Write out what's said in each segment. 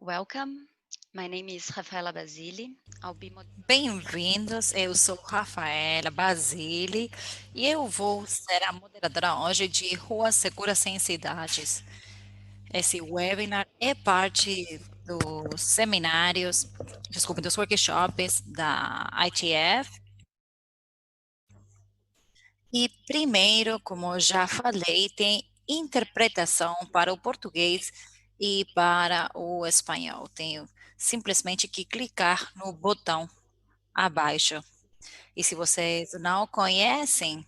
Welcome. My name is Rafaela Basile. I'll be Bem-vindos, eu sou Rafaela Basile e eu vou ser a moderadora hoje de Rua Segura Sem Cidades. Esse webinar é parte dos seminários, desculpe, dos workshops da ITF. E primeiro, como eu já falei, tem interpretação para o português e para o espanhol. Tenho simplesmente que clicar no botão abaixo. E se vocês não conhecem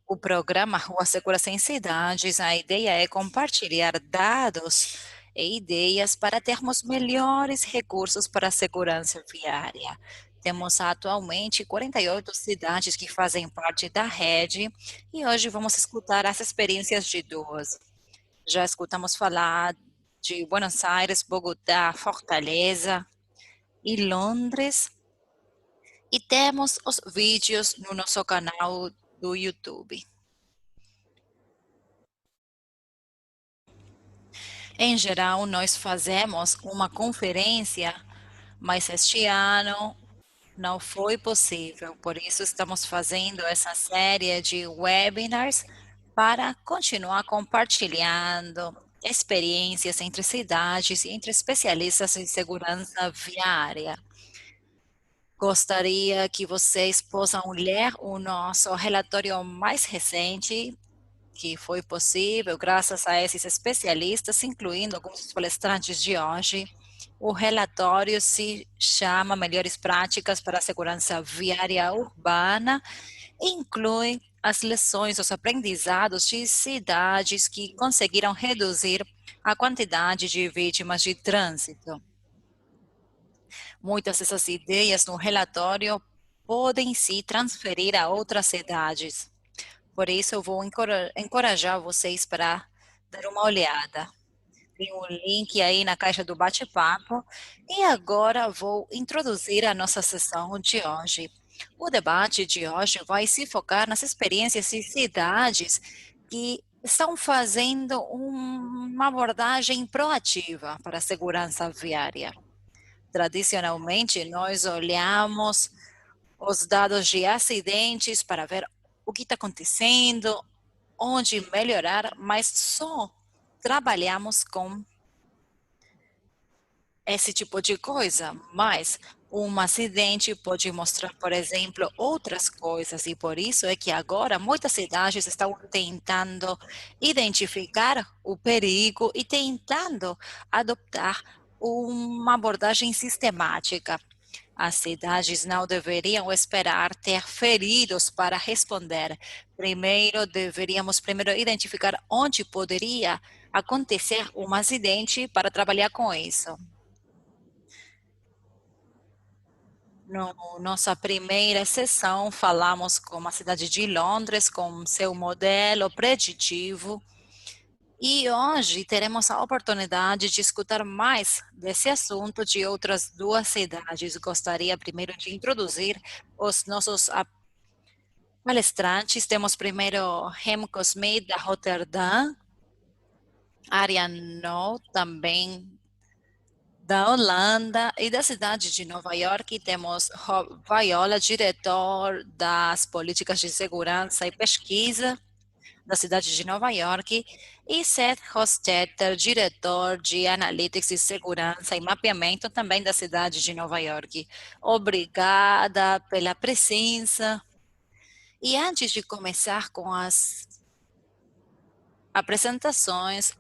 o programa Rua Segura Sem Cidades, a ideia é compartilhar dados e ideias para termos melhores recursos para a segurança viária. Temos atualmente 48 cidades que fazem parte da rede e hoje vamos escutar as experiências de duas. Já escutamos falar de Buenos Aires, Bogotá, Fortaleza e Londres, e temos os vídeos no nosso canal do YouTube. Em geral, nós fazemos uma conferência, mas este ano não foi possível. Por isso, estamos fazendo essa série de webinars para continuar compartilhando experiências entre cidades e entre especialistas em segurança viária. Gostaria que vocês possam ler o nosso relatório mais recente, que foi possível graças a esses especialistas, incluindo alguns dos palestrantes de hoje. O relatório se chama Melhores Práticas para a Segurança Viária Urbana e inclui as lições, os aprendizados de cidades que conseguiram reduzir a quantidade de vítimas de trânsito. Muitas dessas ideias no relatório podem se transferir a outras cidades. Por isso, eu vou encorajar vocês para dar uma olhada. Tem um link aí na caixa do bate-papo. E agora vou introduzir a nossa sessão de hoje. O debate de hoje vai se focar nas experiências de cidades que estão fazendo uma abordagem proativa para a segurança viária. Tradicionalmente, nós olhamos os dados de acidentes para ver o que está acontecendo, onde melhorar, mas só trabalhamos com esse tipo de coisa. Mas um acidente pode mostrar, por exemplo, outras coisas, e por isso é que agora muitas cidades estão tentando identificar o perigo e tentando adoptar uma abordagem sistemática. As cidades não deveriam esperar ter feridos para responder. Deveríamos primeiro identificar onde poderia acontecer um acidente para trabalhar com isso. No nossa primeira sessão, falamos com a cidade de Londres, com seu modelo preditivo, e hoje teremos a oportunidade de escutar mais desse assunto de outras duas cidades. Gostaria primeiro de introduzir os nossos palestrantes. Temos primeiro Remco Smit, da Rotterdam, Arjan No, também da Holanda, e da cidade de Nova York temos Rob Viola, diretor das políticas de segurança e pesquisa da cidade de Nova York, e Seth Hostetter, diretor de Analytics e Segurança e Mapeamento, também da cidade de Nova York. Obrigada pela presença. E antes de começar com as apresentações,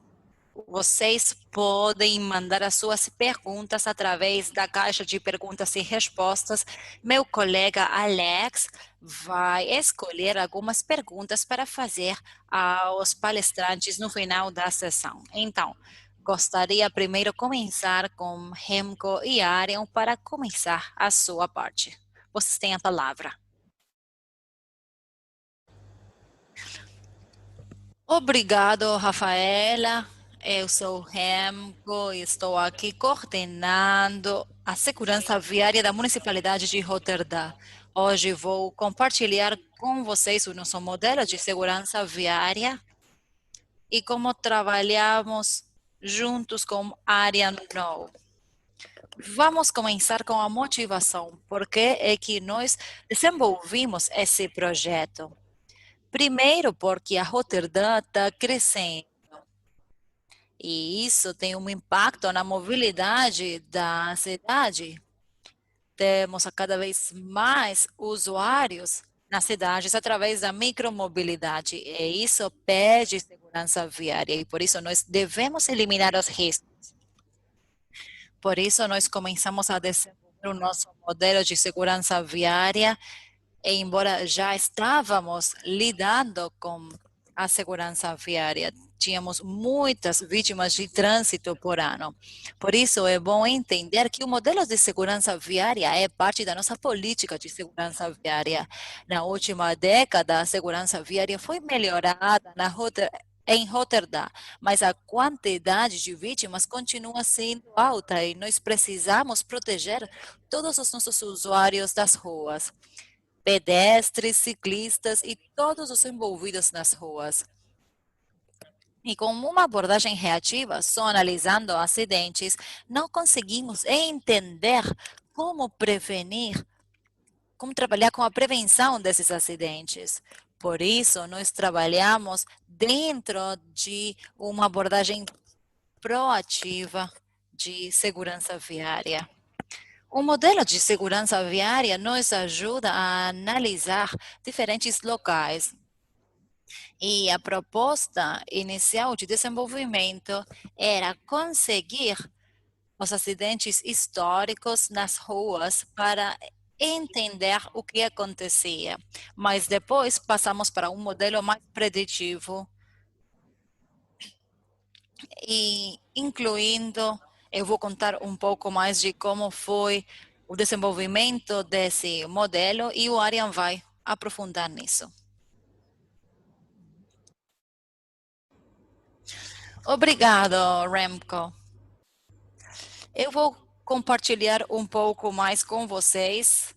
vocês podem mandar as suas perguntas através da caixa de perguntas e respostas. Meu colega Alex vai escolher algumas perguntas para fazer aos palestrantes no final da sessão. Então, gostaria primeiro começar com Remco e Arion para começar a sua parte. Vocês têm a palavra. Obrigado, Rafaela. Eu sou Remco e estou aqui coordenando a segurança viária da Municipalidade de Roterdã. Hoje vou compartilhar com vocês o nosso modelo de segurança viária e como trabalhamos juntos com a área NOW. Vamos começar com a motivação. Por que é que nós desenvolvimos esse projeto? Primeiro, porque a Roterdã está crescendo. E isso tem um impacto na mobilidade da cidade. Temos a cada vez mais usuários nas cidades através da micromobilidade. E isso pede segurança viária. E por isso nós devemos eliminar os riscos. Por isso nós começamos a desenvolver o nosso modelo de segurança viária. E embora já estávamos lidando com a segurança viária, tínhamos muitas vítimas de trânsito por ano. Por isso, é bom entender que o modelo de segurança viária é parte da nossa política de segurança viária. Na última década, a segurança viária foi melhorada em Roterdã, mas a quantidade de vítimas continua sendo alta e nós precisamos proteger todos os nossos usuários das ruas, pedestres, ciclistas e todos os envolvidos nas ruas. E com uma abordagem reativa, só analisando acidentes, não conseguimos entender como prevenir, como trabalhar com a prevenção desses acidentes. Por isso, nós trabalhamos dentro de uma abordagem proativa de segurança viária. O modelo de segurança viária nos ajuda a analisar diferentes locais. E a proposta inicial de desenvolvimento era conseguir os acidentes históricos nas ruas para entender o que acontecia. Mas depois passamos para um modelo mais preditivo e incluindo, eu vou contar um pouco mais de como foi o desenvolvimento desse modelo e o Ariane vai aprofundar nisso. Obrigado, Remco. Eu vou compartilhar um pouco mais com vocês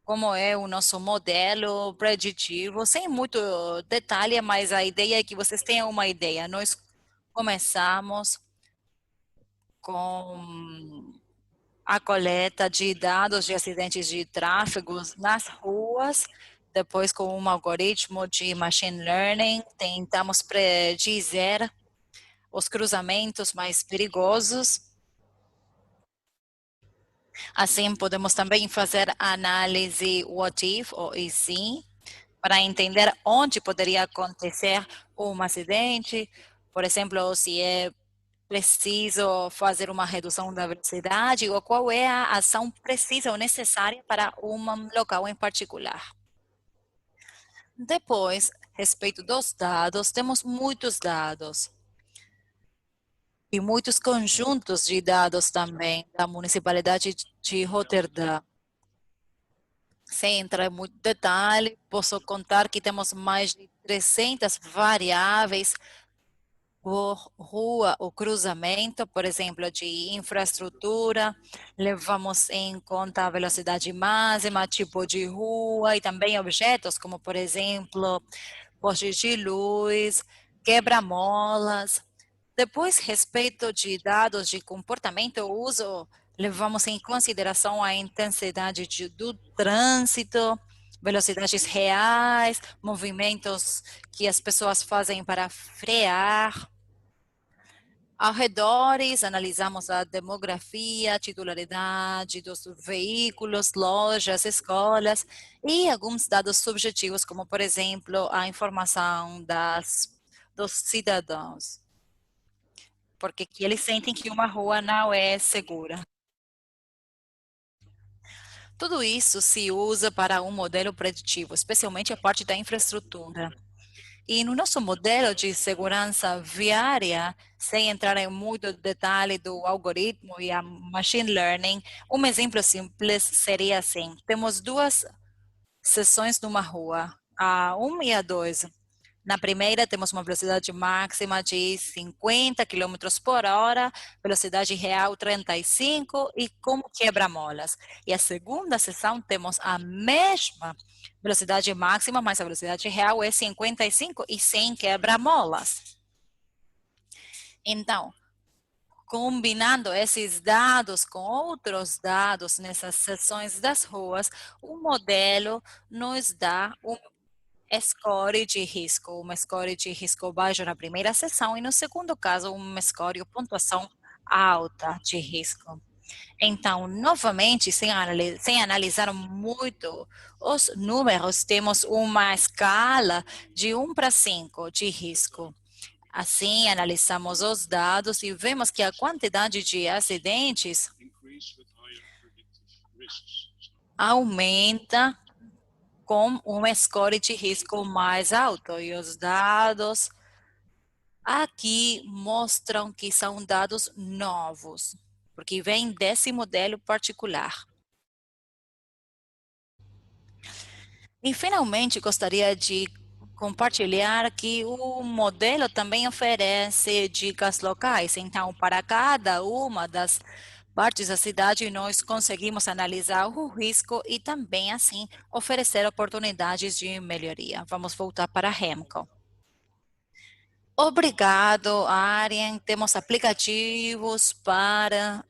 como é o nosso modelo preditivo, sem muito detalhe, mas a ideia é que vocês tenham uma ideia. Nós começamos com a coleta de dados de acidentes de tráfego nas ruas, depois com um algoritmo de machine learning, tentamos predizer os cruzamentos mais perigosos. Assim, podemos também fazer análise what if ou e sim, para entender onde poderia acontecer um acidente, por exemplo, se é preciso fazer uma redução da velocidade ou qual é a ação precisa ou necessária para um local em particular. Depois, respeito dos dados, temos muitos dados e muitos conjuntos de dados também da Municipalidade de Roterdã. Sem entrar em muito detalhe, posso contar que temos mais de 300 variáveis por rua ou cruzamento, por exemplo, de infraestrutura, levamos em conta a velocidade máxima, tipo de rua e também objetos como, por exemplo, postes de luz, quebra-molas. Depois, respeito de dados de comportamento ou uso, levamos em consideração a intensidade do trânsito, velocidades reais, movimentos que as pessoas fazem para frear. Arredores, analisamos a demografia, a titularidade dos veículos, lojas, escolas e alguns dados subjetivos, como, por exemplo, a informação dos cidadãos, porque aqui eles sentem que uma rua não é segura. Tudo isso se usa para um modelo preditivo, especialmente a parte da infraestrutura. E no nosso modelo de segurança viária, sem entrar em muito detalhe do algoritmo e a machine learning, um exemplo simples seria assim: temos duas seções numa rua, a 1 e a 2. Na primeira, temos uma velocidade máxima de 50 quilômetros por hora, velocidade real 35 e como quebra-molas. E a segunda seção, temos a mesma velocidade máxima, mas a velocidade real é 55 e sem quebra-molas. Então, combinando esses dados com outros dados nessas seções das ruas, o modelo nos dá um score de risco, uma score de risco baixo na primeira seção e no segundo caso, uma score ou pontuação alta de risco. Então, novamente, sem analisar muito os números, temos uma escala de 1 para 5 de risco. Assim, analisamos os dados e vemos que a quantidade de acidentes aumenta com um score de risco mais alto. E os dados aqui mostram que são dados novos, porque vem desse modelo particular. E, finalmente, gostaria de compartilhar que o modelo também oferece dicas locais. Então, para cada uma das partes da cidade, nós conseguimos analisar o risco e também, assim, oferecer oportunidades de melhoria. Vamos voltar para Remco. Obrigado, Arjen. Temos aplicativos para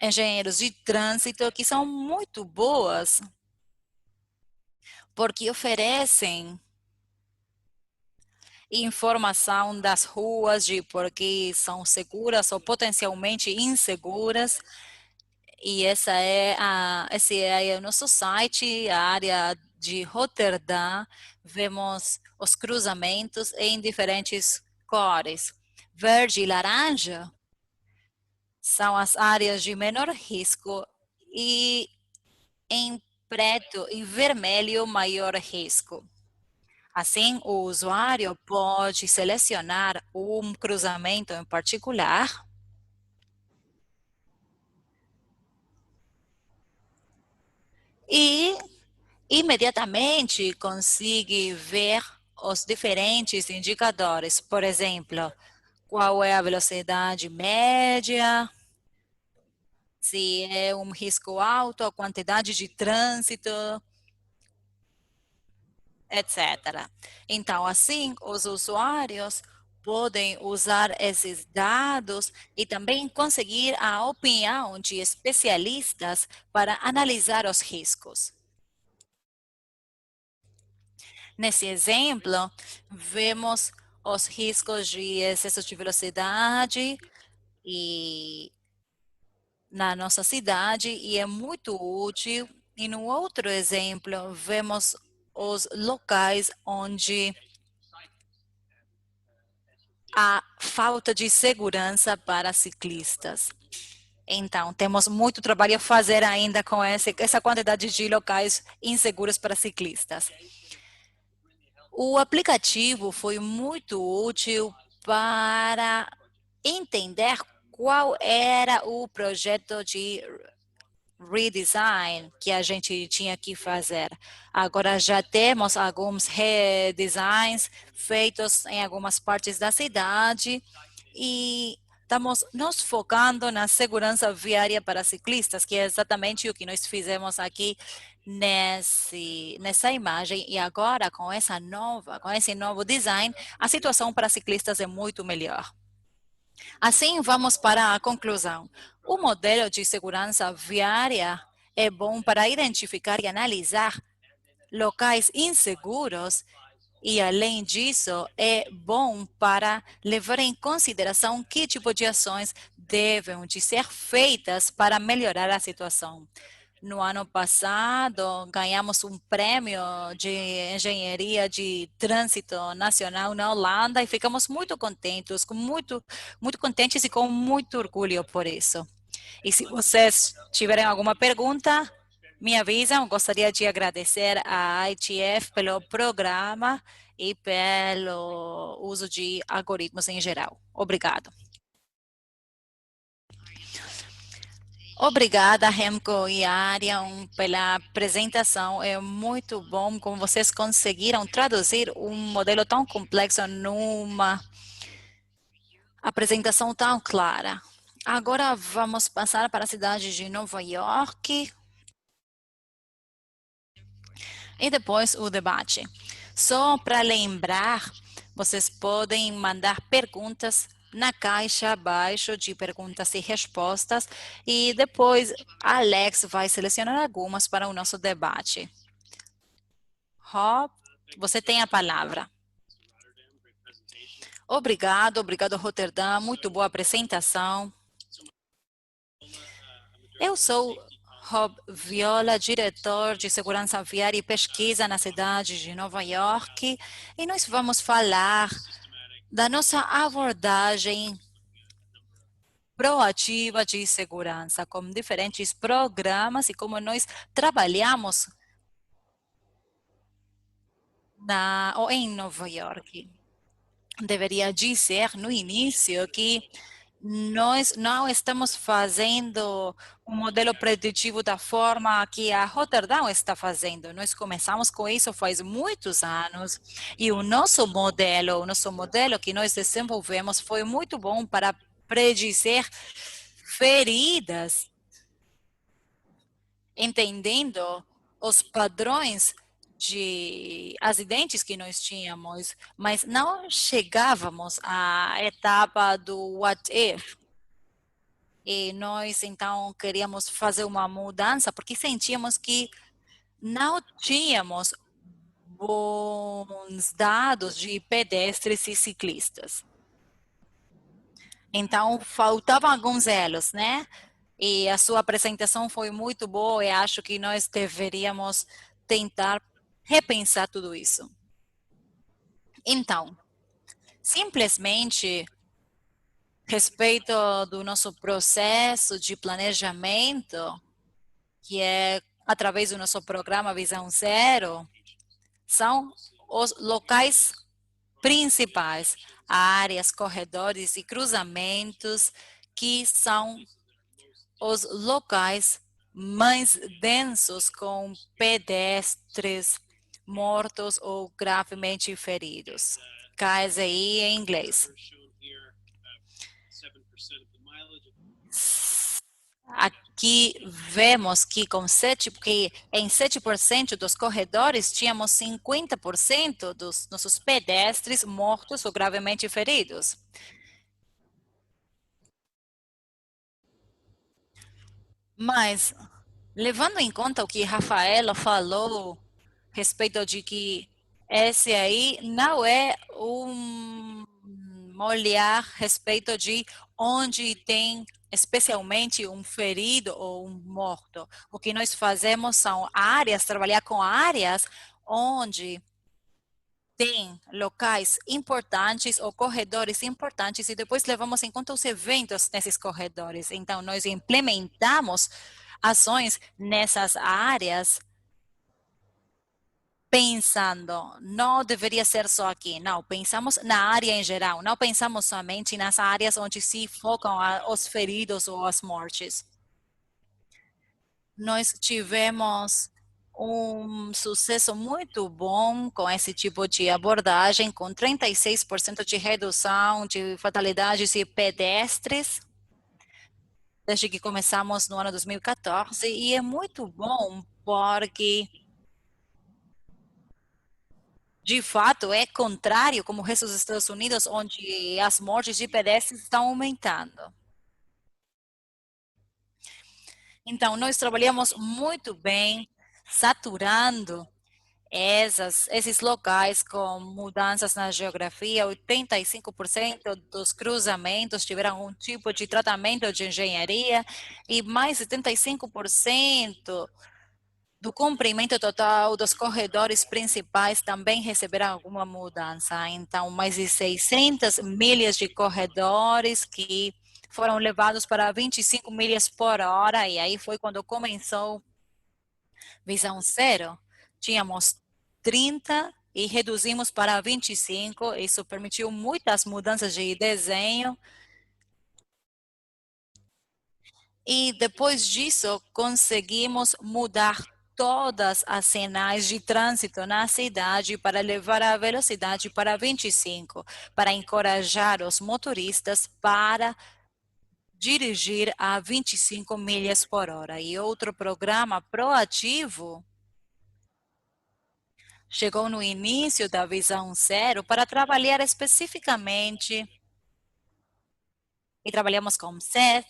engenheiros de trânsito que são muito boas, porque oferecem informação das ruas, de porque são seguras ou potencialmente inseguras. E esse é o nosso site, a área de Roterdã. Vemos os cruzamentos em diferentes cores. Verde e laranja são as áreas de menor risco e em preto e vermelho maior risco. Assim, o usuário pode selecionar um cruzamento em particular e imediatamente consegue ver os diferentes indicadores. Por exemplo, qual é a velocidade média, se é um risco alto, a quantidade de trânsito, etc. Então, assim, os usuários podem usar esses dados e também conseguir a opinião de especialistas para analisar os riscos. Nesse exemplo, vemos os riscos de excesso de velocidade e na nossa cidade e é muito útil. E no outro exemplo, vemos os locais onde há falta de segurança para ciclistas. Então, temos muito trabalho a fazer ainda com essa quantidade de locais inseguros para ciclistas. O aplicativo foi muito útil para entender qual era o projeto de redesign que a gente tinha que fazer. Agora já temos alguns redesigns feitos em algumas partes da cidade e estamos nos focando na segurança viária para ciclistas, que é exatamente o que nós fizemos aqui nessa imagem. E agora, com esse novo design, a situação para ciclistas é muito melhor. Assim, vamos para a conclusão. O modelo de segurança viária é bom para identificar e analisar locais inseguros e, além disso, é bom para levar em consideração que tipo de ações devem de ser feitas para melhorar a situação. No ano passado, ganhamos um prêmio de engenharia de trânsito nacional na Holanda e ficamos muito contentes, muito contentes e com muito orgulho por isso. E se vocês tiverem alguma pergunta, me avisam. Gostaria de agradecer à ITF pelo programa e pelo uso de algoritmos em geral. Obrigado. Obrigada, Remco e Arian, pela apresentação. É muito bom como vocês conseguiram traduzir um modelo tão complexo numa apresentação tão clara. Agora vamos passar para a cidade de Nova York e depois o debate. Só para lembrar, vocês podem mandar perguntas na caixa abaixo de perguntas e respostas e depois Alex vai selecionar algumas para o nosso debate. Rob, você tem a palavra. Obrigado, Roterdã. Muito boa apresentação. Eu sou Rob Viola, diretor de segurança viária e pesquisa na cidade de Nova York, e nós vamos falar da nossa abordagem proativa de segurança, com diferentes programas e como nós trabalhamos ou em Nova York. Deveria dizer no início que nós não estamos fazendo um modelo preditivo da forma que a Rotterdam está fazendo. Nós começamos com isso faz muitos anos e o nosso modelo que nós desenvolvemos foi muito bom para predizer feridas, entendendo os padrões de acidentes que nós tínhamos, mas não chegávamos à etapa do what if. E nós, então, queríamos fazer uma mudança porque sentíamos que não tínhamos bons dados de pedestres e ciclistas. Então, faltavam alguns elos, né? E a sua apresentação foi muito boa e acho que nós deveríamos tentar repensar tudo isso. Então, simplesmente respeito do nosso processo de planejamento, que é através do nosso programa Visão Zero, são os locais principais, áreas, corredores e cruzamentos que são os locais mais densos com pedestres mortos ou gravemente feridos. KSI em inglês. Aqui vemos que em 7% dos corredores tínhamos 50% dos nossos pedestres mortos ou gravemente feridos. Mas, levando em conta o que Rafaela falou a respeito de que esse aí não é um olhar a respeito de onde tem especialmente um ferido ou um morto. O que nós fazemos são áreas, trabalhar com áreas onde tem locais importantes ou corredores importantes e depois levamos em conta os eventos nesses corredores. Então, nós implementamos ações nessas áreas pensando, não deveria ser só aqui, não, pensamos na área em geral, não pensamos somente nas áreas onde se focam os feridos ou as mortes. Nós tivemos um sucesso muito bom com esse tipo de abordagem, com 36% de redução de fatalidades e pedestres, desde que começamos no ano 2014, e é muito bom porque de fato, é contrário como o resto dos Estados Unidos, onde as mortes de pedestres estão aumentando. Então, nós trabalhamos muito bem, saturando esses locais com mudanças na geografia. 85% dos cruzamentos tiveram um tipo de tratamento de engenharia e mais 75% do comprimento total dos corredores principais também receberá alguma mudança. Então, mais de 600 milhas de corredores que foram levados para 25 milhas por hora, e aí foi quando começou Visão Zero. Tínhamos 30 e reduzimos para 25, isso permitiu muitas mudanças de desenho. E depois disso, conseguimos mudar todas as sinais de trânsito na cidade para levar a velocidade para 25, para encorajar os motoristas para dirigir a 25 milhas por hora. E outro programa proativo chegou no início da Visão Zero para trabalhar especificamente e trabalhamos com o SET,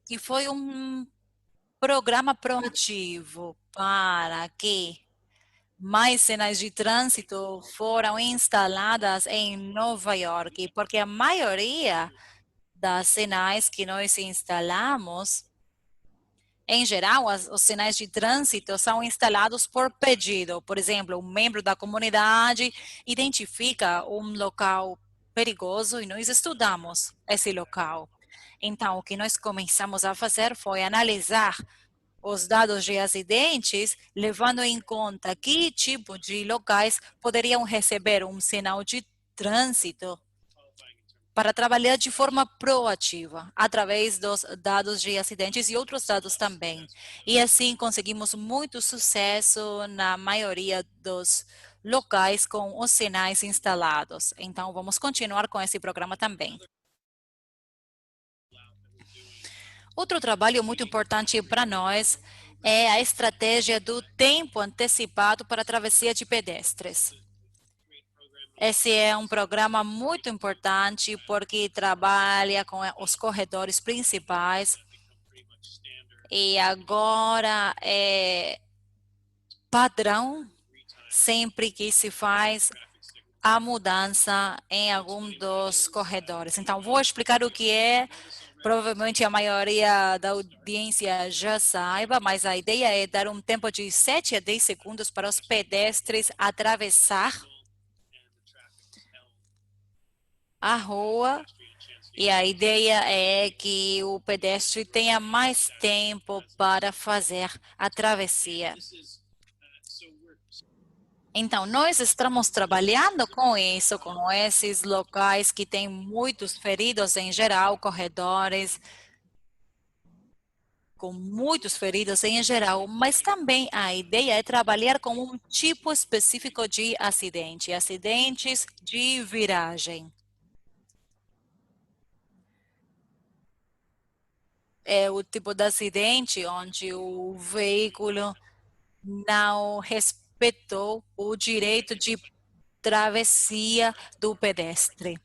que foi um programa proativo para que mais sinais de trânsito foram instaladas em Nova York, porque a maioria das sinais que nós instalamos, em geral, os sinais de trânsito são instalados por pedido. Por exemplo, um membro da comunidade identifica um local perigoso e nós estudamos esse local. Então, o que nós começamos a fazer foi analisar os dados de acidentes, levando em conta que tipo de locais poderiam receber um sinal de trânsito para trabalhar de forma proativa, através dos dados de acidentes e outros dados também. E assim conseguimos muito sucesso na maioria dos locais com os sinais instalados. Então, vamos continuar com esse programa também. Outro trabalho muito importante para nós é a estratégia do tempo antecipado para a travessia de pedestres. Esse é um programa muito importante porque trabalha com os corredores principais e agora é padrão sempre que se faz a mudança em algum dos corredores. Então, vou explicar o que é. Provavelmente a maioria da audiência já saiba, mas a ideia é dar um tempo de 7 a 10 segundos para os pedestres atravessar a rua. E a ideia é que o pedestre tenha mais tempo para fazer a travessia. Então, nós estamos trabalhando com isso, com esses locais que têm muitos feridos em geral, corredores com muitos feridos em geral, mas também a ideia é trabalhar com um tipo específico de acidente, acidentes de viragem. É o tipo de acidente onde o veículo não respeitou o direito de travessia do pedestre.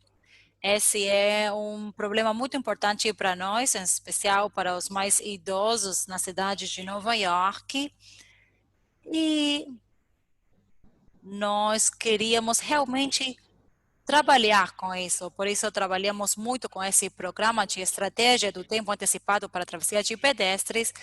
Esse é um problema muito importante para nós, em especial para os mais idosos na cidade de Nova York. E nós queríamos realmente trabalhar com isso. Por isso, trabalhamos muito com esse programa de estratégia do tempo antecipado para a travessia de pedestres.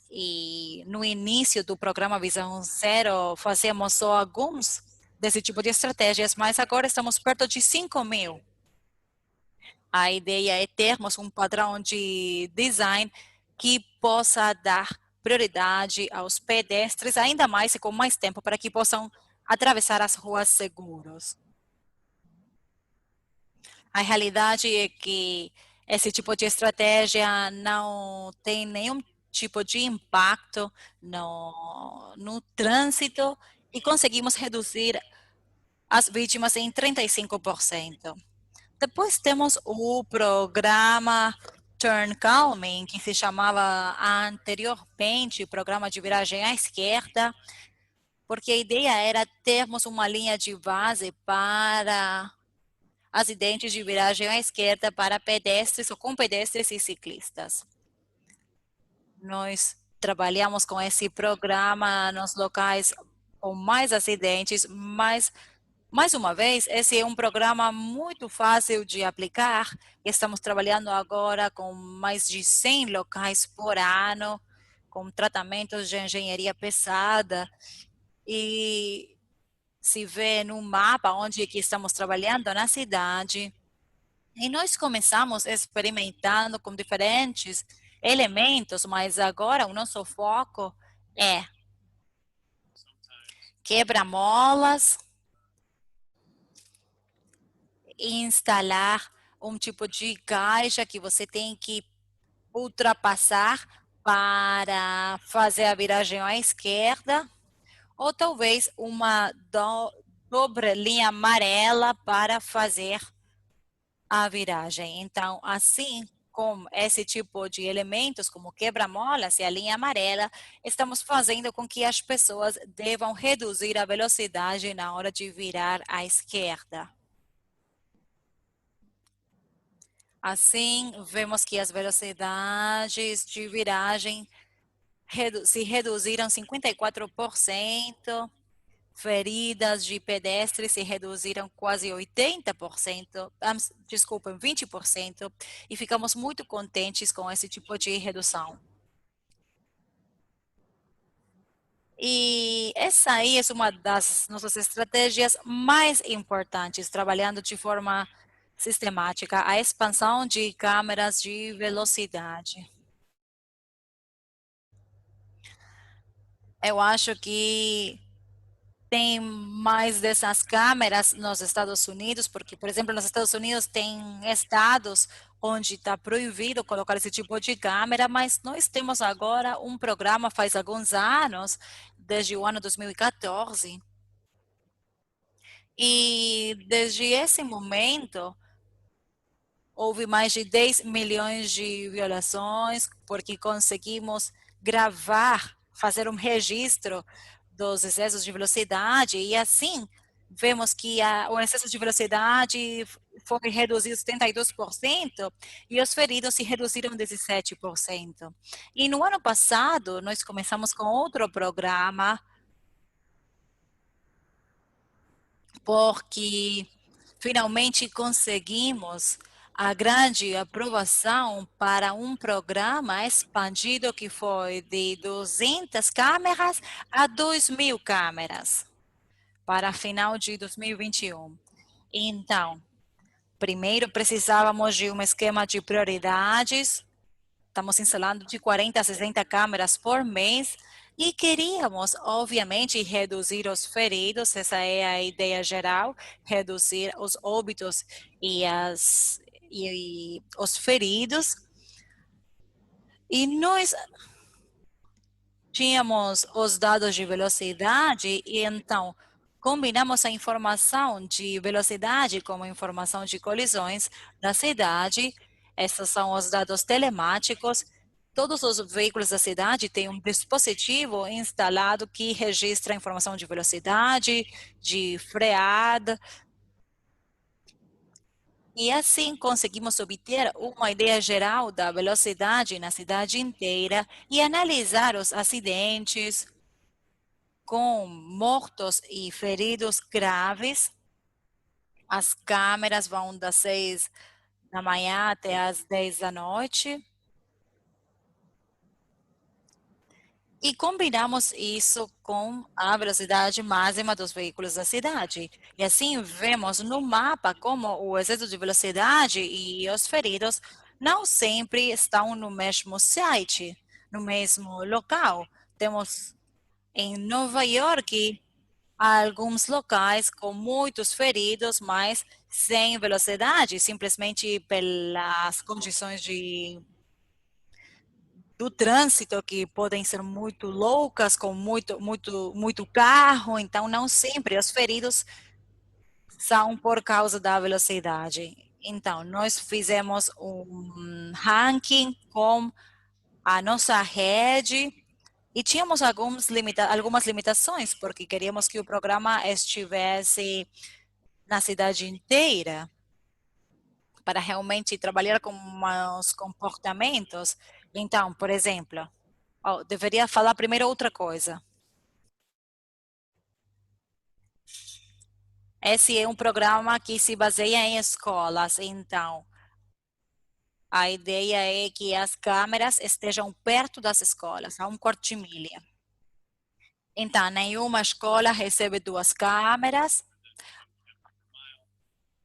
E no início do programa Visão Zero, fazíamos só alguns desse tipo de estratégias, mas agora estamos perto de 5.000. A ideia é termos um padrão de design que possa dar prioridade aos pedestres, ainda mais e com mais tempo, para que possam atravessar as ruas seguros. A realidade é que esse tipo de estratégia não tem nenhum tipo de impacto no trânsito e conseguimos reduzir as vítimas em 35%. Depois temos o programa Turn Calming, que se chamava anteriormente Programa de Viragem à Esquerda, porque a ideia era termos uma linha de base para acidentes de viragem à esquerda para pedestres ou com pedestres e ciclistas. Nós trabalhamos com esse programa nos locais com mais acidentes, mas mais uma vez, esse é um programa muito fácil de aplicar. Estamos trabalhando agora com mais de 100 locais por ano, com tratamentos de engenharia pesada. E se vê no mapa onde que estamos trabalhando na cidade. E nós começamos experimentando com diferentes elementos, mas agora o nosso foco é quebra-molas, instalar um tipo de caixa que você tem que ultrapassar para fazer a viragem à esquerda, ou talvez uma dobra linha amarela para fazer a viragem. Então, assim, com esse tipo de elementos, como quebra-molas e a linha amarela, estamos fazendo com que as pessoas devam reduzir a velocidade na hora de virar à esquerda. Assim, vemos que as velocidades de viragem se reduziram 54%, feridas de pedestres se reduziram quase 80%, desculpa, 20%, e ficamos muito contentes com esse tipo de redução. E essa aí é uma das nossas estratégias mais importantes, trabalhando de forma sistemática a expansão de câmeras de velocidade. Eu acho que tem mais dessas câmeras nos Estados Unidos, porque, por exemplo, nos Estados Unidos tem estados onde está proibido colocar esse tipo de câmera, mas nós temos agora um programa faz alguns anos, desde o ano 2014, e desde esse momento houve mais de 10 milhões de violações, porque conseguimos gravar, fazer um registro dos excessos de velocidade, e assim vemos que o excesso de velocidade foi reduzido 72% e os feridos se reduziram 17%. E no ano passado, nós começamos com outro programa, porque finalmente conseguimos a grande aprovação para um programa expandido que foi de 200 câmeras a 2.000 câmeras para final de 2021. Então, primeiro precisávamos de um esquema de prioridades. Estamos instalando de 40 a 60 câmeras por mês e queríamos, obviamente, reduzir os feridos, essa é a ideia geral, reduzir os óbitos e os feridos. E nós tínhamos os dados de velocidade e então combinamos a informação de velocidade com a informação de colisões da cidade. Esses são os dados telemáticos. Todos os veículos da cidade têm um dispositivo instalado que registra a informação de velocidade, de freada, e assim conseguimos obter uma ideia geral da velocidade na cidade inteira e analisar os acidentes com mortos e feridos graves. As câmeras vão das 6 da manhã até as 10 da noite. E combinamos isso com a velocidade máxima dos veículos da cidade. E assim vemos no mapa como o excesso de velocidade e os feridos não sempre estão no mesmo site, no mesmo local. Temos em Nova York alguns locais com muitos feridos, mas sem velocidade, simplesmente pelas condições do trânsito que podem ser muito loucas, com muito carro, então não sempre os feridos são por causa da velocidade. Então, nós fizemos um ranking com a nossa rede e tínhamos algumas limitações, porque queríamos que o programa estivesse na cidade inteira, para realmente trabalhar com os comportamentos. Então, por exemplo, deveria falar primeiro outra coisa. Esse é um programa que se baseia em escolas, então a ideia é que as câmeras estejam perto das escolas, a um quarto de milha. Então, nenhuma escola recebe 2 câmeras,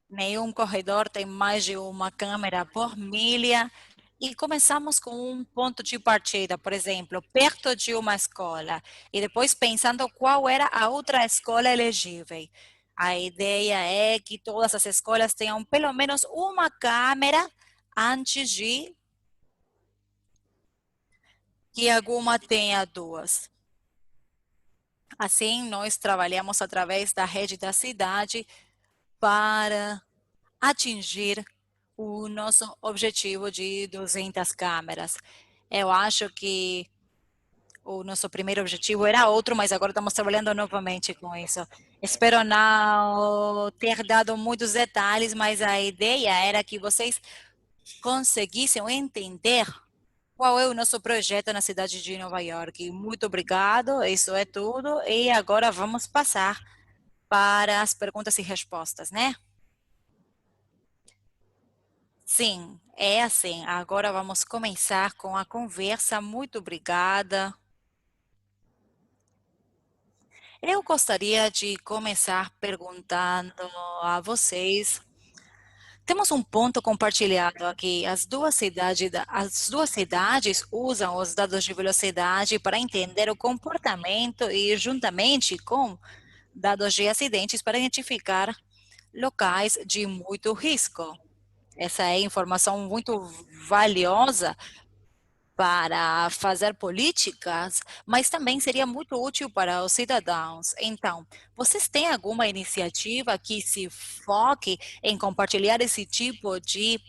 nenhum corredor tem mais de uma câmera por milha. E começamos com um ponto de partida, por exemplo, perto de uma escola, e depois pensando qual era a outra escola elegível. A ideia é que todas as escolas tenham pelo menos uma câmera antes de que alguma tenha 2. Assim, nós trabalhamos através da rede da cidade para atingir o nosso objetivo de 200 câmeras. Eu acho que o nosso primeiro objetivo era outro, mas agora estamos trabalhando novamente com isso. Espero não ter dado muitos detalhes, mas a ideia era que vocês conseguissem entender qual é o nosso projeto na cidade de Nova York. Muito obrigado, isso é tudo. E agora vamos passar para as perguntas e respostas, né? Sim, é assim. Agora vamos começar com a conversa. Muito obrigada. Eu gostaria de começar perguntando a vocês. Temos um ponto compartilhado aqui. As duas cidades usam os dados de velocidade para entender o comportamento e, juntamente com dados de acidentes, para identificar locais de muito risco. Essa é informação muito valiosa para fazer políticas, mas também seria muito útil para os cidadãos. Então, vocês têm alguma iniciativa que se foque em compartilhar esse tipo de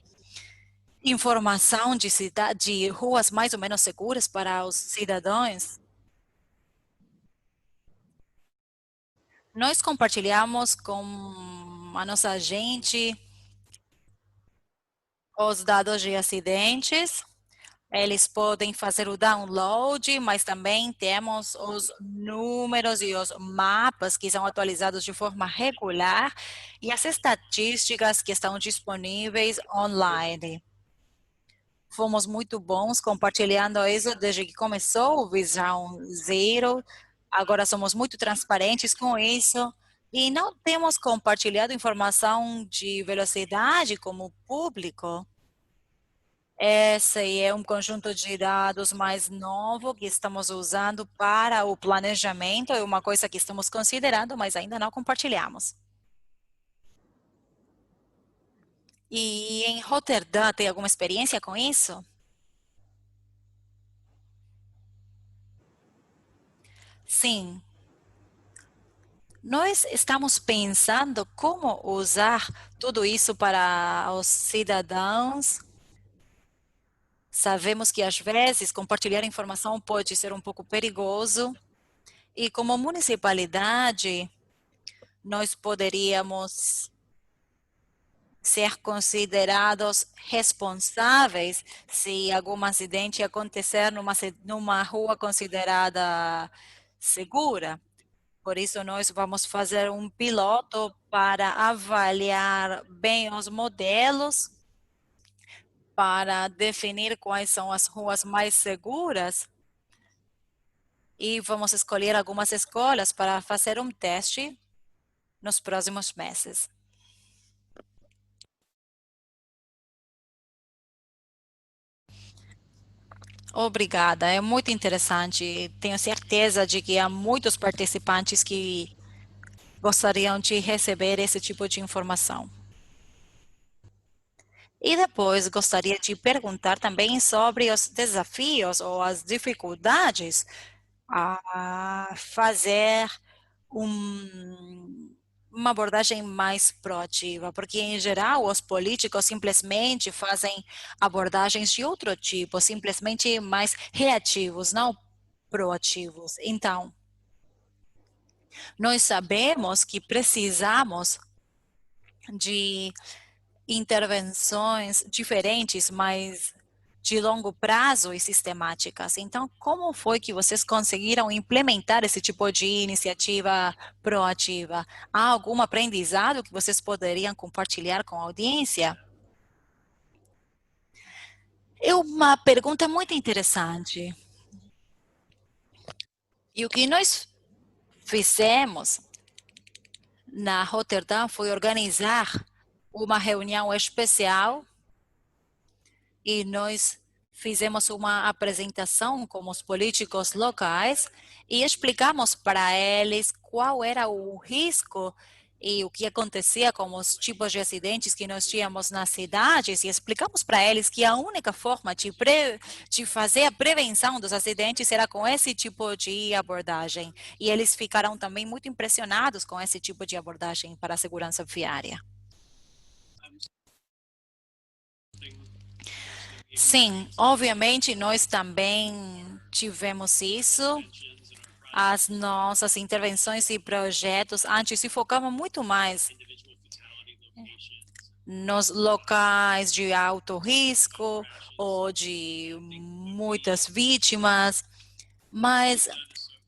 informação de ruas mais ou menos seguras para os cidadãos? Nós compartilhamos com a nossa agente os dados de acidentes. Eles podem fazer o download, mas também temos os números e os mapas que são atualizados de forma regular e as estatísticas que estão disponíveis online. Fomos muito bons compartilhando isso desde que começou o Visão Zero. Agora somos muito transparentes com isso. E não temos compartilhado informação de velocidade como público. Esse é um conjunto de dados mais novo que estamos usando para o planejamento. É uma coisa que estamos considerando, mas ainda não compartilhamos. E em Roterdã, tem alguma experiência com isso? Sim, nós estamos pensando como usar tudo isso para os cidadãos. Sabemos que às vezes compartilhar informação pode ser um pouco perigoso, e como municipalidade, nós poderíamos ser considerados responsáveis se algum acidente acontecer numa rua considerada segura. Por isso, nós vamos fazer um piloto para avaliar bem os modelos, para definir quais são as ruas mais seguras e vamos escolher algumas escolas para fazer um teste nos próximos meses. Obrigada, é muito interessante. Tenho certeza de que há muitos participantes que gostariam de receber esse tipo de informação. E depois gostaria de perguntar também sobre os desafios ou as dificuldades a fazer uma abordagem mais proativa, porque em geral os políticos simplesmente fazem abordagens de outro tipo, simplesmente mais reativos, não proativos. Então, nós sabemos que precisamos de intervenções diferentes, mas de longo prazo e sistemáticas. Então, como foi que vocês conseguiram implementar esse tipo de iniciativa proativa? Há algum aprendizado que vocês poderiam compartilhar com a audiência? É uma pergunta muito interessante. E o que nós fizemos na Roterdã foi organizar uma reunião especial e nós fizemos uma apresentação com os políticos locais e explicamos para eles qual era o risco e o que acontecia com os tipos de acidentes que nós tínhamos nas cidades e explicamos para eles que a única forma de fazer a prevenção dos acidentes era com esse tipo de abordagem. E eles ficaram também muito impressionados com esse tipo de abordagem para a segurança viária. Sim, obviamente nós também tivemos isso. As nossas intervenções e projetos antes se focavam muito mais nos locais de alto risco ou de muitas vítimas, mas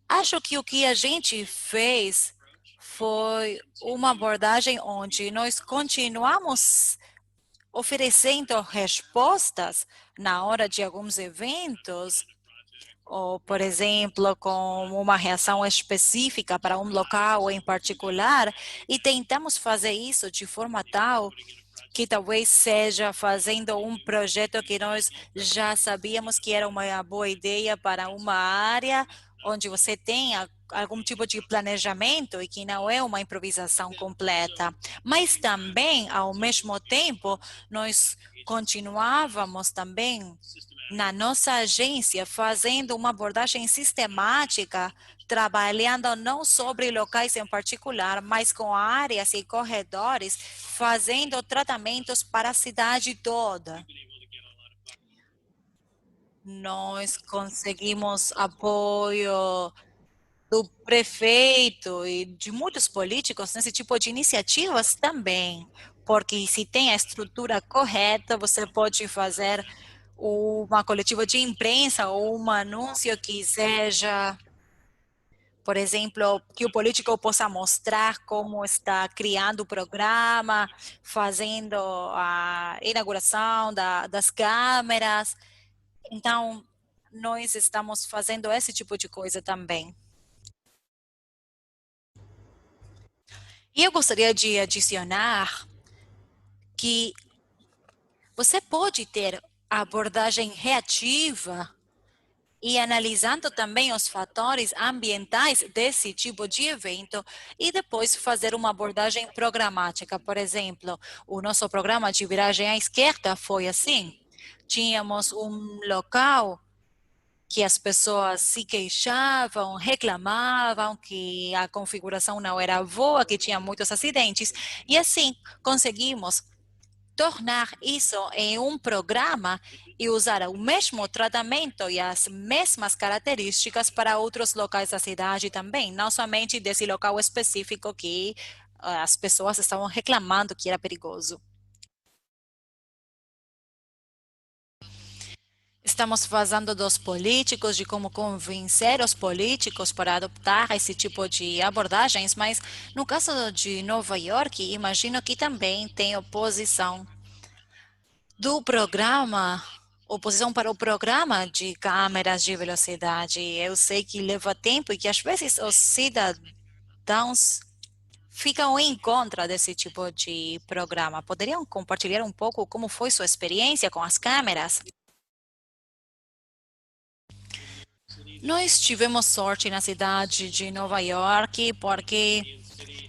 acho que o que a gente fez foi uma abordagem onde nós continuamos oferecendo respostas na hora de alguns eventos, ou, por exemplo, com uma reação específica para um local em particular, e tentamos fazer isso de forma tal que talvez seja fazendo um projeto que nós já sabíamos que era uma boa ideia para uma área onde você tenha algum tipo de planejamento e que não é uma improvisação completa. Mas também, ao mesmo tempo, nós continuávamos também na nossa agência fazendo uma abordagem sistemática, trabalhando não sobre locais em particular, mas com áreas e corredores, fazendo tratamentos para a cidade toda. Nós conseguimos apoio do prefeito e de muitos políticos nesse tipo de iniciativas também, porque se tem a estrutura correta, você pode fazer uma coletiva de imprensa ou um anúncio que seja, por exemplo, que o político possa mostrar como está criando o programa, fazendo a inauguração das câmeras. Então, nós estamos fazendo esse tipo de coisa também. E eu gostaria de adicionar que você pode ter a abordagem reativa e analisando também os fatores ambientais desse tipo de evento e depois fazer uma abordagem programática. Por exemplo, o nosso programa de viragem à esquerda foi assim. Tínhamos um local que as pessoas se queixavam, reclamavam que a configuração não era boa, que tinha muitos acidentes, e assim conseguimos tornar isso em um programa e usar o mesmo tratamento e as mesmas características para outros locais da cidade também, não somente desse local específico que as pessoas estavam reclamando que era perigoso. Estamos falando dos políticos, de como convencer os políticos para adoptar esse tipo de abordagens, mas no caso de Nova York, imagino que também tem oposição do programa, oposição para o programa de câmeras de velocidade. Eu sei que leva tempo e que às vezes os cidadãos ficam em contra desse tipo de programa. Poderiam compartilhar um pouco como foi sua experiência com as câmeras? Nós tivemos sorte na cidade de Nova York porque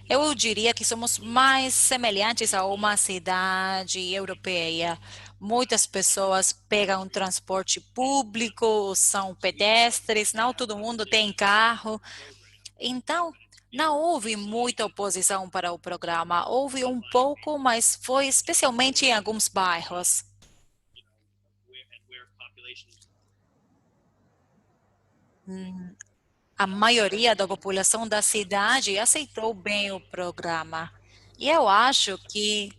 eu diria que somos mais semelhantes a uma cidade europeia. Muitas pessoas pegam transporte público, são pedestres, não todo mundo tem carro. Então, não houve muita oposição para o programa. Houve um pouco, mas foi especialmente em alguns bairros. A maioria da população da cidade aceitou bem o programa. E eu acho que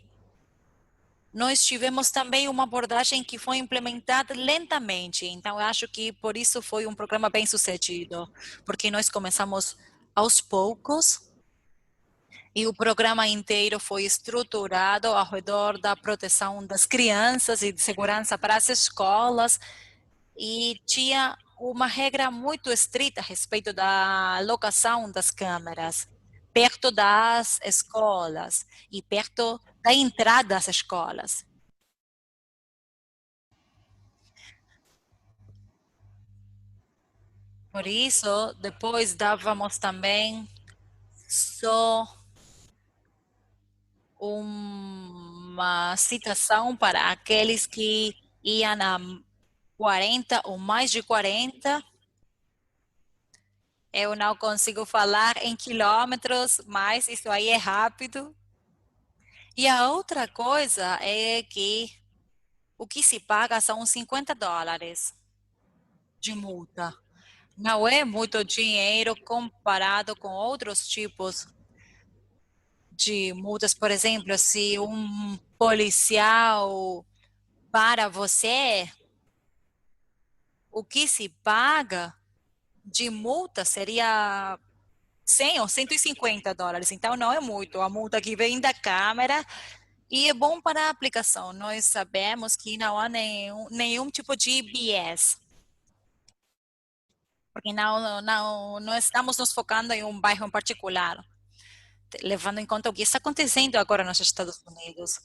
nós tivemos também uma abordagem que foi implementada lentamente. Então, eu acho que por isso foi um programa bem sucedido, porque nós começamos aos poucos e o programa inteiro foi estruturado ao redor da proteção das crianças e de segurança para as escolas e tinha uma regra muito estrita a respeito da locação das câmeras perto das escolas e perto da entrada das escolas. Por isso, depois dávamos também só uma citação para aqueles que iam a 40 ou mais de 40. Eu não consigo falar em quilômetros, mas isso aí é rápido. E a outra coisa é que o que se paga são US$ 50 de multa. Não é muito dinheiro comparado com outros tipos de multas, por exemplo, se um policial para você, o que se paga de multa seria 100 ou US$ 150. Então, não é muito. A multa que vem da Câmara e é bom para a aplicação. Nós sabemos que não há nenhum tipo de bias, porque não estamos nos focando em um bairro em particular, levando em conta o que está acontecendo agora nos Estados Unidos.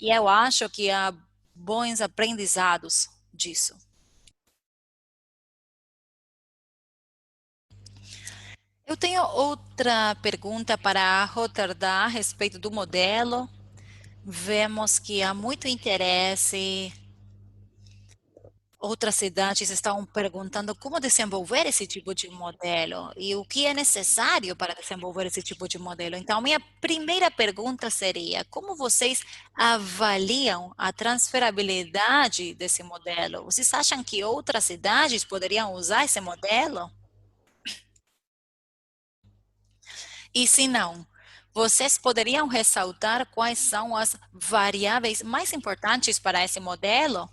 E eu acho que há bons aprendizados disso. Eu tenho outra pergunta para a Roterdã a respeito do modelo. Vemos que há muito interesse. Outras cidades estão perguntando como desenvolver esse tipo de modelo e o que é necessário para desenvolver esse tipo de modelo. Então, minha primeira pergunta seria: como vocês avaliam a transferabilidade desse modelo? Vocês acham que outras cidades poderiam usar esse modelo? E se não, vocês poderiam ressaltar quais são as variáveis mais importantes para esse modelo,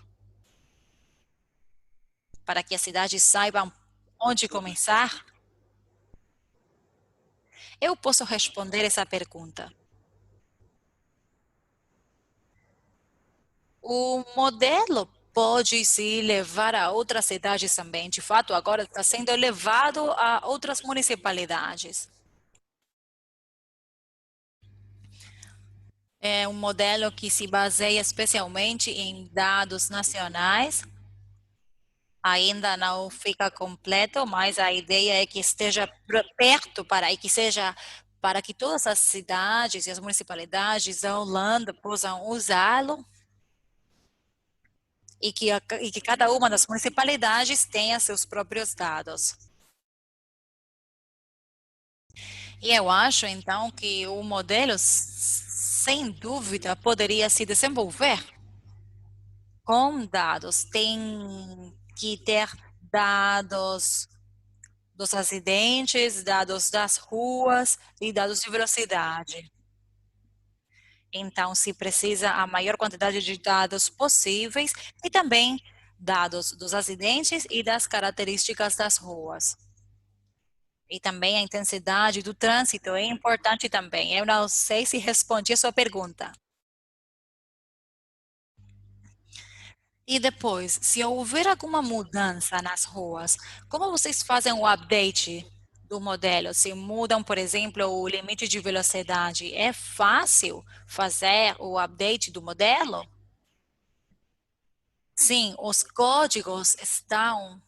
para que as cidades saibam onde começar? Eu posso responder essa pergunta. O modelo pode se levar a outras cidades também. De fato, agora está sendo levado a outras municipalidades. É um modelo que se baseia especialmente em dados nacionais. Ainda não fica completo, mas a ideia é que esteja perto para que seja para que todas as cidades e as municipalidades da Holanda possam usá-lo e que cada uma das municipalidades tenha seus próprios dados. E eu acho, então, que o modelo, sem dúvida, poderia se desenvolver com dados. Tem que ter dados dos acidentes, dados das ruas e dados de velocidade. Então, se precisa a maior quantidade de dados possíveis e também dados dos acidentes e das características das ruas. E também a intensidade do trânsito é importante também. Eu não sei se respondi a sua pergunta. E depois, se houver alguma mudança nas ruas, como vocês fazem o update do modelo? Se mudam, por exemplo, o limite de velocidade, é fácil fazer o update do modelo? Sim, os códigos estão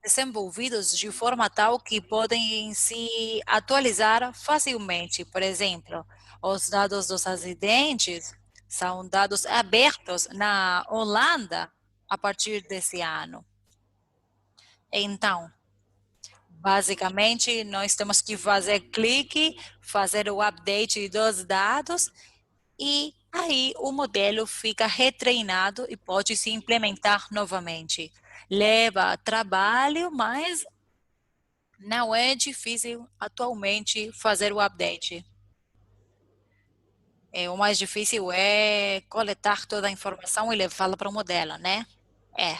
desenvolvidos de forma tal que podem se atualizar facilmente. Por exemplo, os dados dos acidentes são dados abertos na Holanda a partir desse ano. Então, basicamente, nós temos que fazer clique, fazer o update dos dados e aí o modelo fica retreinado e pode se implementar novamente. Leva trabalho, mas não é difícil atualmente fazer o update. O mais difícil é coletar toda a informação e levá-la para o modelo, né? É.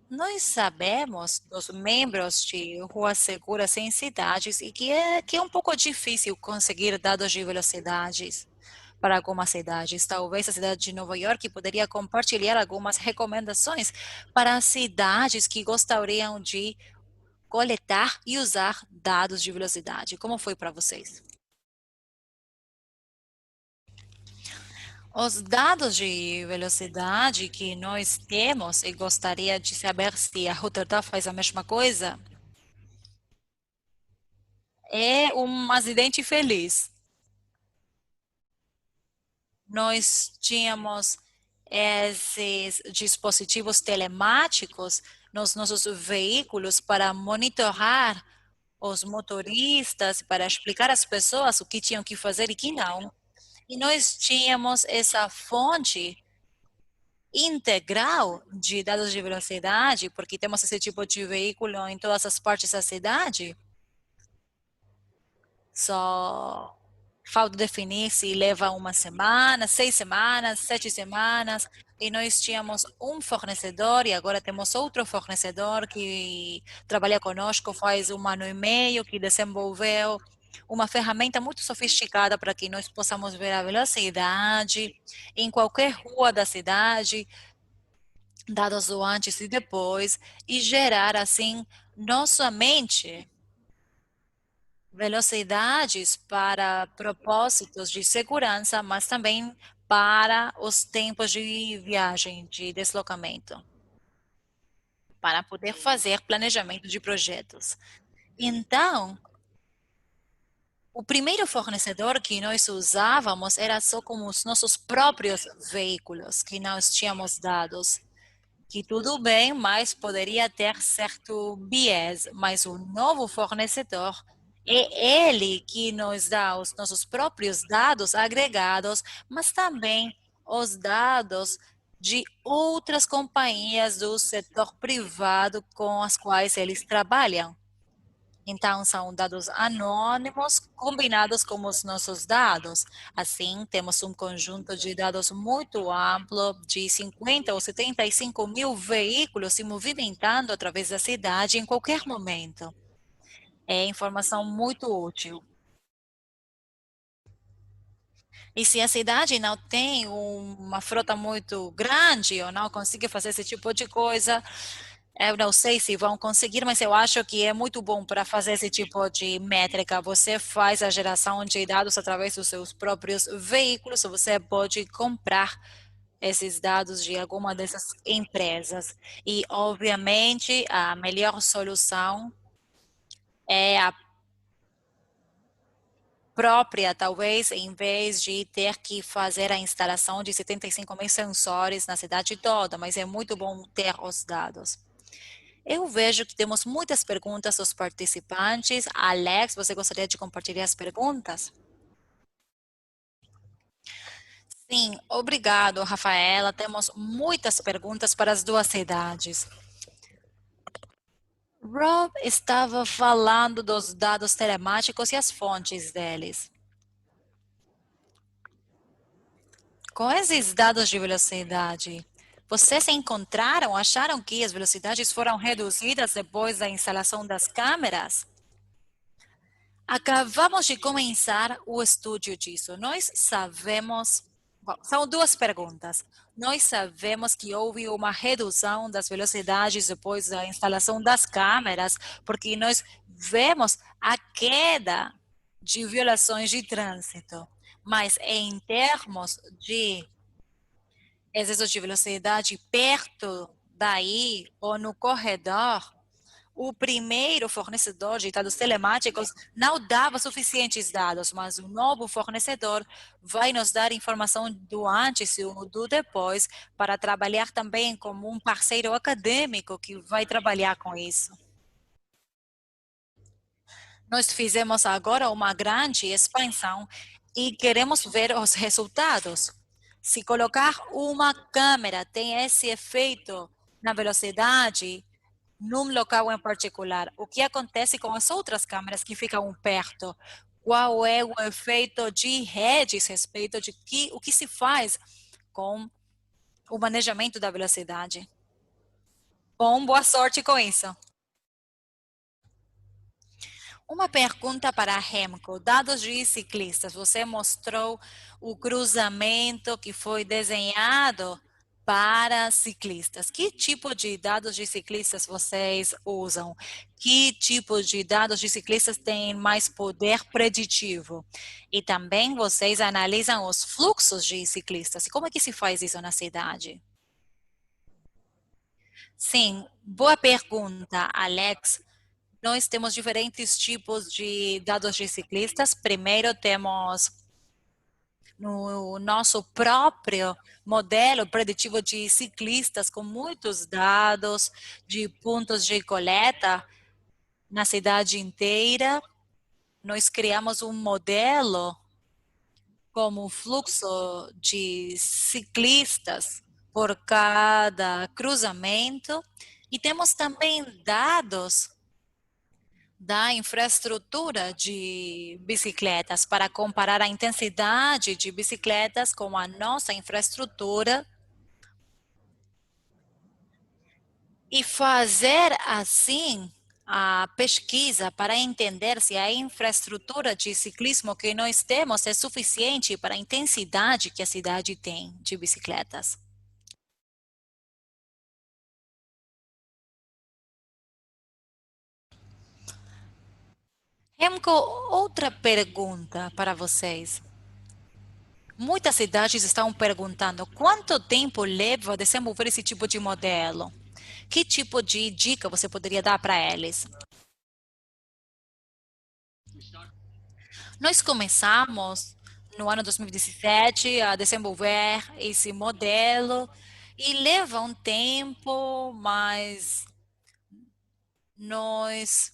Nós sabemos dos membros de ruas seguras em cidades e que é um pouco difícil conseguir dados de velocidades para algumas cidades. Talvez a cidade de Nova York poderia compartilhar algumas recomendações para cidades que gostariam de coletar e usar dados de velocidade. Como foi para vocês? Os dados de velocidade que nós temos, e gostaria de saber se a Rotterdam faz a mesma coisa, é um acidente feliz. Nós tínhamos esses dispositivos telemáticos nos nossos veículos para monitorar os motoristas, para explicar às pessoas o que tinham que fazer e que não. E nós tínhamos essa fonte integral de dados de velocidade, porque temos esse tipo de veículo em todas as partes da cidade. Só falta definir se leva uma semana, 6 semanas, 7 semanas, e nós tínhamos um fornecedor e agora temos outro fornecedor que trabalha conosco faz 1 ano e meio, que desenvolveu uma ferramenta muito sofisticada para que nós possamos ver a velocidade em qualquer rua da cidade, dados do antes e depois, e gerar assim não somente velocidades para propósitos de segurança, mas também para os tempos de viagem, de deslocamento, para poder fazer planejamento de projetos. Então, o primeiro fornecedor que nós usávamos era só com os nossos próprios veículos, que nós tínhamos dados, que tudo bem, mas poderia ter certo viés, mas o novo fornecedor é ele que nos dá os nossos próprios dados agregados, mas também os dados de outras companhias do setor privado com as quais eles trabalham. Então, são dados anônimos combinados com os nossos dados. Assim, temos um conjunto de dados muito amplo, de 50 ou 75 mil veículos se movimentando através da cidade em qualquer momento. É informação muito útil. E se a cidade não tem uma frota muito grande ou não consegue fazer esse tipo de coisa, eu não sei se vão conseguir, mas eu acho que é muito bom para fazer esse tipo de métrica. Você faz a geração de dados através dos seus próprios veículos, você pode comprar esses dados de alguma dessas empresas. E, obviamente, a melhor solução é a própria, talvez, em vez de ter que fazer a instalação de 75 mil sensores na cidade toda, mas é muito bom ter os dados. Eu vejo que temos muitas perguntas dos participantes. Alex, você gostaria de compartilhar as perguntas? Sim, obrigado, Rafaela. Temos muitas perguntas para as duas cidades. Rob estava falando dos dados telemáticos e as fontes deles. Com esses dados de velocidade, vocês encontraram, acharam que as velocidades foram reduzidas depois da instalação das câmeras? Acabamos de começar o estudo disso. Nós sabemos, bom, são duas perguntas. Nós sabemos que houve uma redução das velocidades depois da instalação das câmeras, porque nós vemos a queda de violações de trânsito. Mas em termos de excesso de velocidade perto daí ou no corredor, o primeiro fornecedor de dados telemáticos não dava suficientes dados, mas o novo fornecedor vai nos dar informação do antes e do depois para trabalhar também como um parceiro acadêmico que vai trabalhar com isso. Nós fizemos agora uma grande expansão e queremos ver os resultados. Se colocar uma câmera tem esse efeito na velocidade, num local em particular, o que acontece com as outras câmeras que ficam perto? Qual é o efeito de redes a respeito de o que se faz com o manejamento da velocidade? Bom, boa sorte com isso. Uma pergunta para a Remco. Dados de ciclistas. Você mostrou o cruzamento que foi desenhado para ciclistas. Que tipo de dados de ciclistas vocês usam? Que tipo de dados de ciclistas têm mais poder preditivo? E também vocês analisam os fluxos de ciclistas. E como é que se faz isso na cidade? Sim, boa pergunta, Alex. Nós temos diferentes tipos de dados de ciclistas. Primeiro, temos no nosso próprio modelo preditivo de ciclistas, com muitos dados de pontos de coleta na cidade inteira. Nós criamos um modelo como fluxo de ciclistas por cada cruzamento. E temos também dados da infraestrutura de bicicletas para comparar a intensidade de bicicletas com a nossa infraestrutura e fazer assim a pesquisa para entender se a infraestrutura de ciclismo que nós temos é suficiente para a intensidade que a cidade tem de bicicletas. Remco, outra pergunta para vocês. Muitas cidades estão perguntando quanto tempo leva a desenvolver esse tipo de modelo? Que tipo de dica você poderia dar para eles? Nós começamos no ano 2017 a desenvolver esse modelo e leva um tempo, mas nós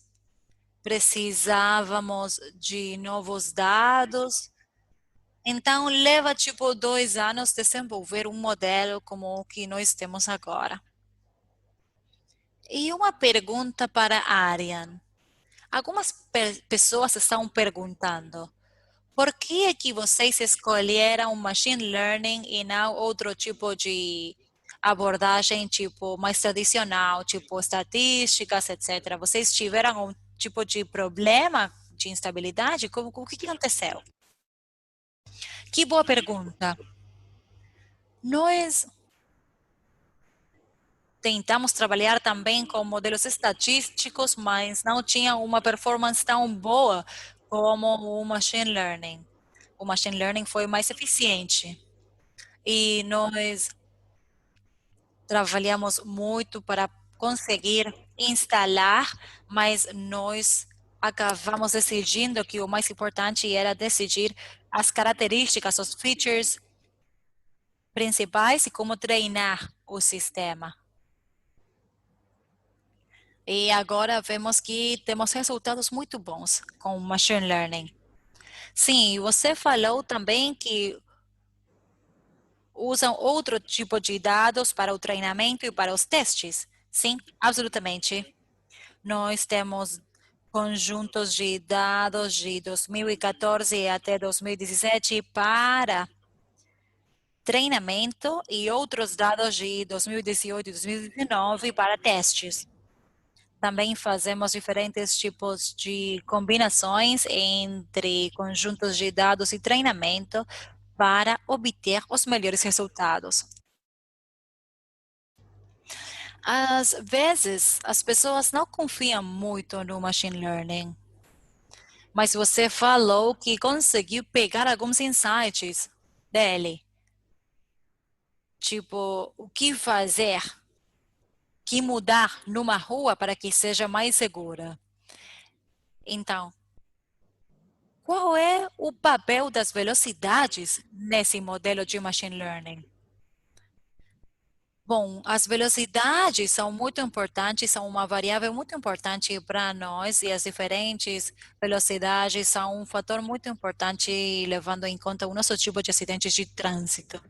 precisávamos de novos dados. Então, leva tipo 2 anos desenvolver um modelo como o que nós temos agora. E uma pergunta para a Ariane. Algumas pessoas estão perguntando, por que é que vocês escolheram machine learning e não outro tipo de abordagem, tipo mais tradicional, tipo estatísticas, etc. Vocês tiveram um tipo de problema de instabilidade? O que aconteceu? Que boa pergunta. Nós tentamos trabalhar também com modelos estatísticos, mas não tinha uma performance tão boa como o machine learning. O machine learning foi mais eficiente. E nós trabalhamos muito para conseguir instalar, mas nós acabamos decidindo que o mais importante era decidir as características, os features principais e como treinar o sistema. E agora vemos que temos resultados muito bons com o machine learning. Sim, você falou também que usam outro tipo de dados para o treinamento e para os testes. Sim, absolutamente. Nós temos conjuntos de dados de 2014 até 2017 para treinamento e outros dados de 2018 e 2019 para testes. Também fazemos diferentes tipos de combinações entre conjuntos de dados e treinamento para obter os melhores resultados. Às vezes, as pessoas não confiam muito no machine learning, mas você falou que conseguiu pegar alguns insights dele, tipo, o que fazer, que mudar numa rua para que seja mais segura. Então, qual é o papel das velocidades nesse modelo de machine learning? Bom, as velocidades são muito importantes, são uma variável muito importante para nós e as diferentes velocidades são um fator muito importante levando em conta o nosso tipo de acidentes de trânsito.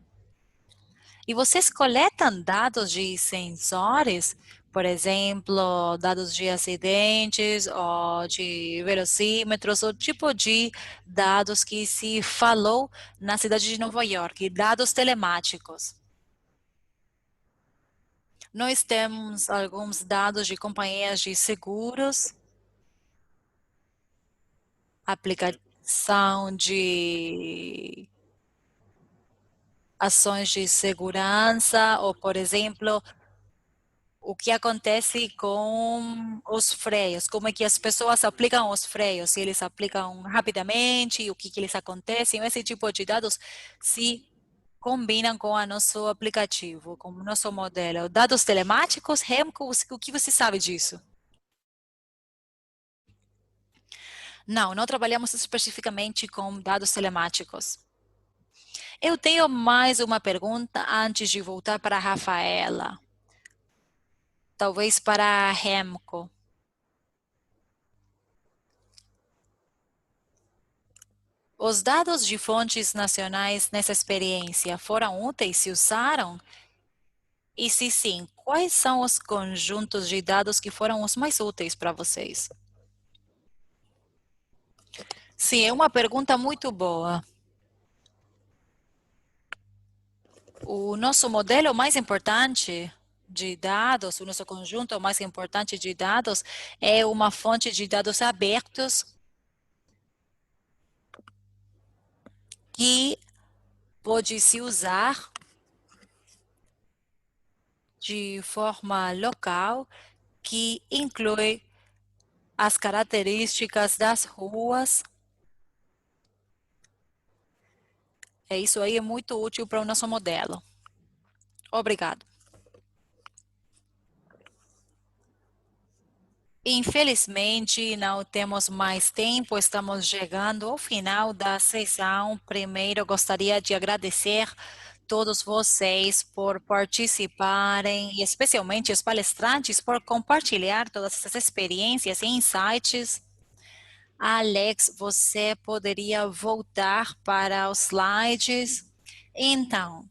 E vocês coletam dados de sensores, por exemplo, dados de acidentes ou de velocímetros, ou tipo de dados que se falou na cidade de Nova York, dados telemáticos. Nós temos alguns dados de companhias de seguros, aplicação de ações de segurança, ou, por exemplo, o que acontece com os freios, como é que as pessoas aplicam os freios, se eles aplicam rapidamente, o que eles acontecem, esse tipo de dados se combinam com o nosso aplicativo, com o nosso modelo. Dados telemáticos, Remco, o que você sabe disso? Não, não trabalhamos especificamente com dados telemáticos. Eu tenho mais uma pergunta antes de voltar para a Rafaela. Talvez para a Remco. Os dados de fontes nacionais nessa experiência foram úteis? Se usaram? E se sim, quais são os conjuntos de dados que foram os mais úteis para vocês? Sim, é uma pergunta muito boa. O nosso modelo mais importante de dados, o nosso conjunto mais importante de dados é uma fonte de dados abertos que pode se usar de forma local, que inclui as características das ruas. Isso aí é muito útil para o nosso modelo. Obrigado. Infelizmente, não temos mais tempo, estamos chegando ao final da sessão. Primeiro, gostaria de agradecer todos vocês por participarem, e especialmente os palestrantes por compartilhar todas essas experiências e insights. Alex, você poderia voltar para os slides? Então,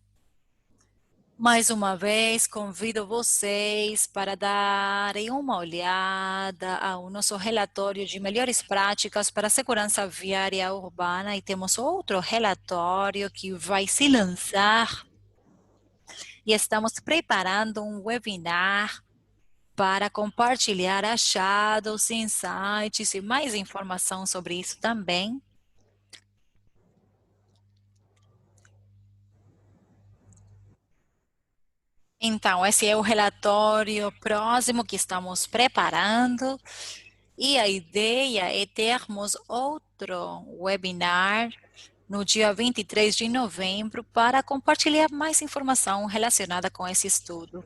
mais uma vez, convido vocês para darem uma olhada ao nosso relatório de melhores práticas para a segurança viária urbana, e temos outro relatório que vai se lançar, e estamos preparando um webinar para compartilhar achados, insights e mais informação sobre isso também. Então, esse é o relatório próximo que estamos preparando, e a ideia é termos outro webinar no dia 23 de novembro para compartilhar mais informação relacionada com esse estudo.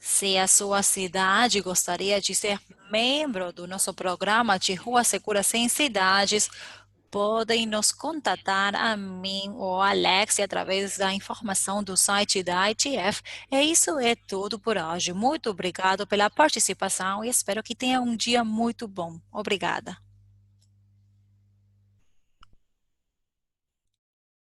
Se a sua cidade gostaria de ser membro do nosso programa de Rua Segura Sem Cidades, podem nos contatar a mim ou a Alex através da informação do site da ITF. E isso é tudo por hoje. Muito obrigado pela participação e espero que tenha um dia muito bom. Obrigada.